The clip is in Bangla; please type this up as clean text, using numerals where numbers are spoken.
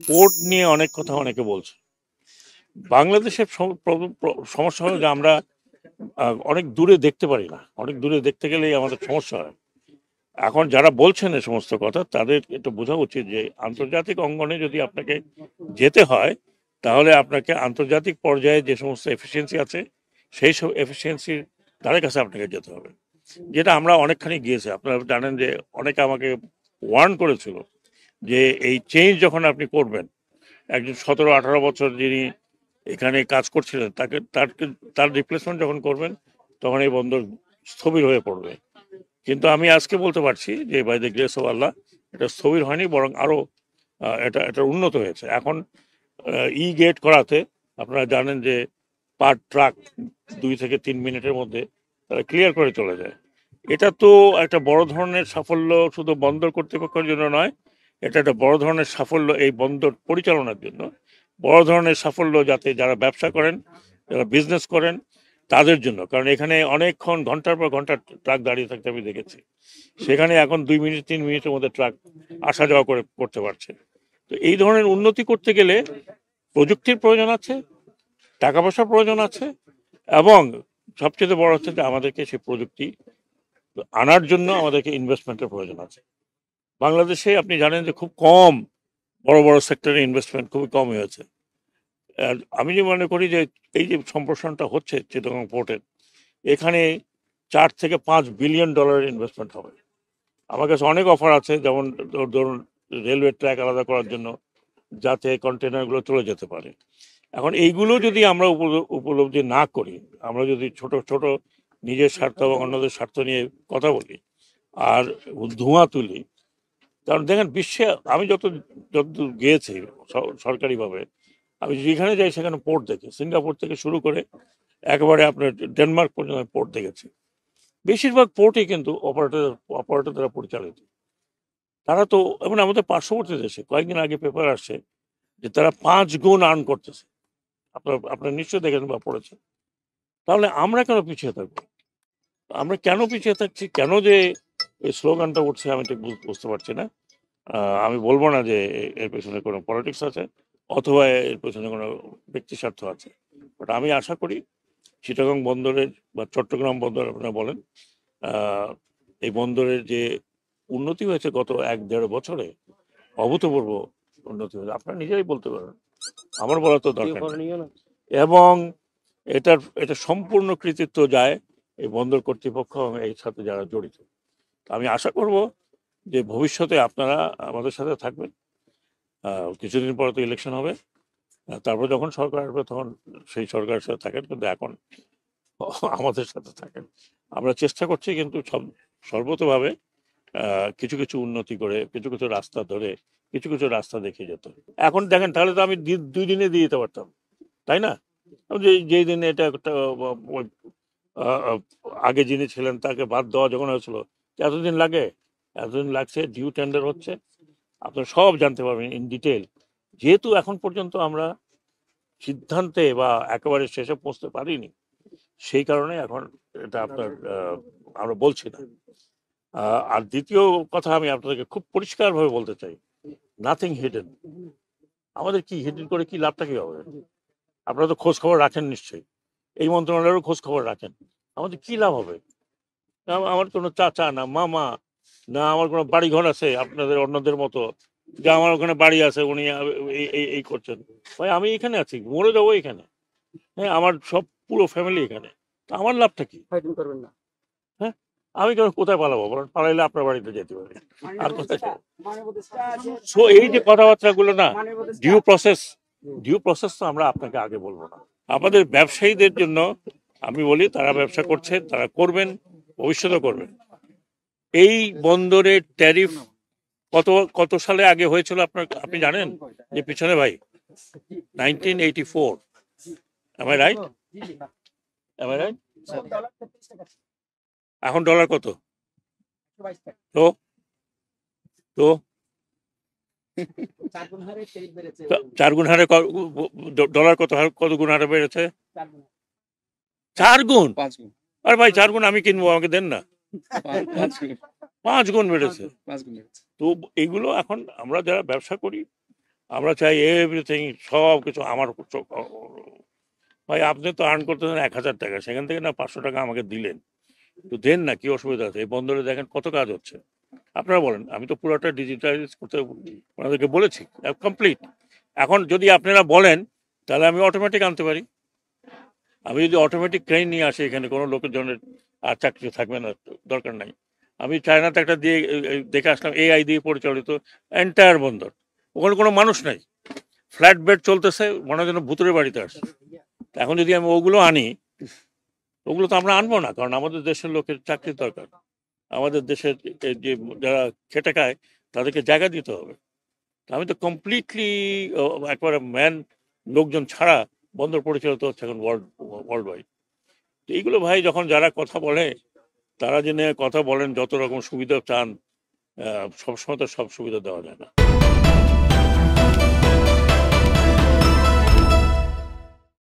পোর্ট নিয়ে অনেক কথা অনেকে বলছে। বাংলাদেশের সমস্যা হলো যে আমরা অনেক দূরে দেখতে পারি না, অনেক দূরে দেখতে গেলেই আমাদের সমস্যা হয়। এখন যারা বলছেন এই সমস্ত কথা তাদের একটু বোঝা উচিত যে আন্তর্জাতিক অঙ্গনে যদি আপনাকে যেতে হয় তাহলে আপনাকে আন্তর্জাতিক পর্যায়ে যে সমস্ত এফিসিয়েন্সি আছে সেই সব এফিসিয়েন্সির তাদের কাছে আপনাকে যেতে হবে, যেটা আমরা অনেকখানি গিয়েছি। আপনারা জানেন যে অনেকে আমাকে ওয়ার্ন করেছিল যে এই চেঞ্জ যখন আপনি করবেন, একজন 17-18 বছর যিনি এখানে কাজ করছিলেন তাকে তার রিপ্লেসমেন্ট যখন করবেন তখন এই বন্দর স্থবির হয়ে পড়বে। কিন্তু আমি আজকে বলতে পারছি যে বাই দ্য গ্রেস অফ আল্লাহ এটা স্থবির হয়নি, বরং আরো এটা উন্নত হয়েছে। এখন ই গেট করাতে আপনারা জানেন যে পার ট্রাক 2 থেকে 3 মিনিটের মধ্যে তারা ক্লিয়ার করে চলে যায়। এটা তো একটা বড় ধরনের সাফল্য, শুধু বন্দর কর্তৃপক্ষের জন্য নয়, এটা একটা বড় ধরনের সাফল্য এই বন্দর পরিচালনার জন্য, বড় ধরনের সাফল্য যাতে যারা ব্যবসা করেন, যারা বিজনেস করেন তাদের জন্য। কারণ এখানে অনেকক্ষণ ঘন্টার পর ঘন্টা ট্রাক দাঁড়িয়ে থাকতে আমি দেখেছি, সেখানে এখন 2-3 মিনিটের মধ্যে ট্রাক আসা যাওয়া করতে পারছে। তো এই ধরনের উন্নতি করতে গেলে প্রযুক্তির প্রয়োজন আছে, টাকা পয়সার প্রয়োজন আছে, এবং সবচেয়ে বড় হচ্ছে যে আমাদেরকে সেই প্রযুক্তি আনার জন্য আমাদেরকে ইনভেস্টমেন্টের প্রয়োজন আছে। বাংলাদেশে আপনি জানেন যে খুব কম বড় বড় সেক্টরে ইনভেস্টমেন্ট খুবই কম হয়েছে। আর আমি যে মনে করি যে এই যে সম্প্রসারণটা হচ্ছে চিটাগং পোর্টের, এখানে 4 থেকে 5 বিলিয়ন ডলারের ইনভেস্টমেন্ট হবে। আমার কাছে অনেক অফার আছে, যেমন ধরুন রেলওয়ে ট্র্যাক আলাদা করার জন্য যাতে কন্টেনারগুলো চলে যেতে পারে। এখন এইগুলো যদি আমরা উপলব্ধি না করি, আমরা যদি ছোট ছোট নিজের স্বার্থ এবং অন্যদের স্বার্থ নিয়ে কথা বলি আর ধোঁয়া তুলি, কারণ দেখেন বিশ্বে আমি যতদূর গিয়েছি সরকারিভাবে, আমি যেখানে যাই সেখানে পোর্ট দেখি, সিঙ্গাপুর থেকে শুরু করে একেবারে আপনার ডেনমার্ক পর্যন্ত আমি পোর্ট দেখেছি। বেশিরভাগ পোর্টই কিন্তু অপারেটর দ্বারা পরিচালিত। তারা তো এবং আমাদের পার্শ্ববর্তী দেশে কয়েকদিন আগে পেপার আসছে যে তারা 5 গুণ আর্ন করতেছে। আপনার নিশ্চয়ই দেখেন বা পড়েছেন। তাহলে আমরা কেন পিছিয়ে থাকবো? আমরা কেন পিছিয়ে থাকছি, কেন যে এই স্লোগানটা উঠছে আমি ঠিক বুঝতে পারছি না। আমি বলবো না যে এর পেছনে কোনো পলিটিক্স আছে অথবা এর পেছনে কোনো ব্যক্তি স্বার্থ আছে, বাট আমি আশা করি চিটাগং বন্দরের বা চট্টগ্রাম বন্দর আপনারা বলেন, আহ, এই বন্দরের যে উন্নতি হয়েছে গত 1-1.5 বছরে, অভূতপূর্ব উন্নতি হয়েছে, আপনারা নিজেরাই বলতে পারেন, আমার বলা তো দরকার নেই। এবং এটা সম্পূর্ণ কৃতিত্ব যায় এই বন্দর কর্তৃপক্ষ এবং এর সাথে যারা জড়িত। আমি আশা করব যে ভবিষ্যতে আপনারা আমাদের সাথে থাকবেন। কিছুদিন পরে তো ইলেকশন হবে, তারপর যখন সরকার আসবে তখন সেই সরকারের সাথে থাকেন, কিন্তু এখন আমাদের সাথে থাকেন। আমরা চেষ্টা করছি কিন্তু সর্বতভাবে কিছু কিছু উন্নতি করে, কিছু কিছু রাস্তা ধরে, কিছু কিছু রাস্তা দেখে যেত। এখন দেখেন, তাহলে তো আমি 2 দিনে দিয়ে দিতে পারতাম, তাই না? যেই দিনে এটা একটা ওই, আগে যিনি ছিলেন তাকে বাদ দেওয়া যখন হয়েছিল, এতদিন লাগে, এতদিন লাগছে, ডিউ টেন্ডার হচ্ছে, আপনারা সব জানতে পারবেন ইন ডিটেল। যেহেতু এখন পর্যন্ত আমরা সিদ্ধান্তে বা একেবারে শেষে পৌঁছতে পারিনি, সেই কারণে এখন এটা আপনার আমরা বলছি না। আর দ্বিতীয় কথা আমি আপনাদেরকে খুব পরিষ্কারভাবে বলতে চাই, নাথিং হিডেন। আমাদের কি হিডেন করে কি লাভটা কি হবে? আপনারা তো খোঁজ খবর রাখেন নিশ্চয়ই, এই মন্ত্রণালয়েরও খোঁজ খবর রাখেন। আমাদের কি লাভ হবে? আমার কোনো চাচা না মামা না আমার কোনো বাড়ি ঘর আছে আপনাদের অন্যদের মতো, যে আমার ওখানে বাড়ি আছে উনি এই করছেন। ভাই আমি এখানে আছি, মরে যাবো এখানে। হ্যাঁ, আমার সব পুরো ফ্যামিলি এখানে। তো আমার লাভটা কি? করবেন না। হ্যাঁ, আমি কেন কোথায় পালাবো বলেন? পালাইলে আপনার বাড়িতে যেতে পারি, আর কোথায় যাবো? সো এই যে কথাবার্তাগুলো না, ডিউ প্রসেস তো আমরা আপনাকে আগে বলবো না। আমাদের ব্যবসায়ীদের জন্য আমি বলি, তারা ব্যবসা করছে, তারা করবেন, ভবিষ্যতে করবেন। এই বন্দরের ট্যারিফ কত কত সালে আগে হয়েছিল আপনি জানেন? যে পিছনে ভাই, 1984, am I right? Am I right? এখন ডলার কত? তো তো 4 গুণ হারে ডলার কত গুণ হারে বেড়েছে? 4 গুণ? আরে ভাই 4 গুণ আমি কিনবো, আমাকে দেন না। 5 গুণ বেড়েছে। তো এইগুলো এখন আমরা যারা ব্যবসা করি আমরা চাই এভরিথিং, সব কিছু আমার ভাই আপনি তো আর্ন করতেছেন 1,000 টাকা, সেখান থেকে না 500 টাকা আমাকে দিলেন, তো দেন না, কি অসুবিধা আছে? এই বন্দরে দেখেন কত কাজ হচ্ছে, আপনারা বলেন। আমি তো পুরোটা ডিজিটালাইজ করতে ওনাদেরকে বলেছি, কমপ্লিট। এখন যদি আপনারা বলেন তাহলে আমি অটোমেটিক আনতে পারি। আমি যদি অটোমেটিক ট্রেন নিয়ে আসি, এখানে কোনো লোকের জন্য আর চাকরি থাকবে না, দরকার নাই। আমি চায়নাতে একটা দিয়ে দেখে আসলাম, এআই দিয়ে পরিচালিত এন্টায়ার বন্দর, ওখানে কোনো মানুষ নাই, ফ্ল্যাট বেড চলতেছে, মনে হয় যেন ভূতুরের বাড়িতে আসছে। এখন যদি আমি ওগুলো আনি, ওগুলো তো আমরা আনবো না, কারণ আমাদের দেশের লোকের চাকরির দরকার। আমাদের দেশের এই যে যারা খেটে খায় তাদেরকে জায়গা দিতে হবে। আমি তো কমপ্লিটলি একবারে ম্যান লোকজন ছাড়া বন্দর পরিচালিত হচ্ছে এখন ওয়ার্ল্ড ওয়াইড। এইগুলো ভাই, যখন যারা কথা বলে, তারা জেনে কথা বলেন, যত রকম সুবিধা চান, সবসময় তো সব সুবিধা দেওয়া যায় না।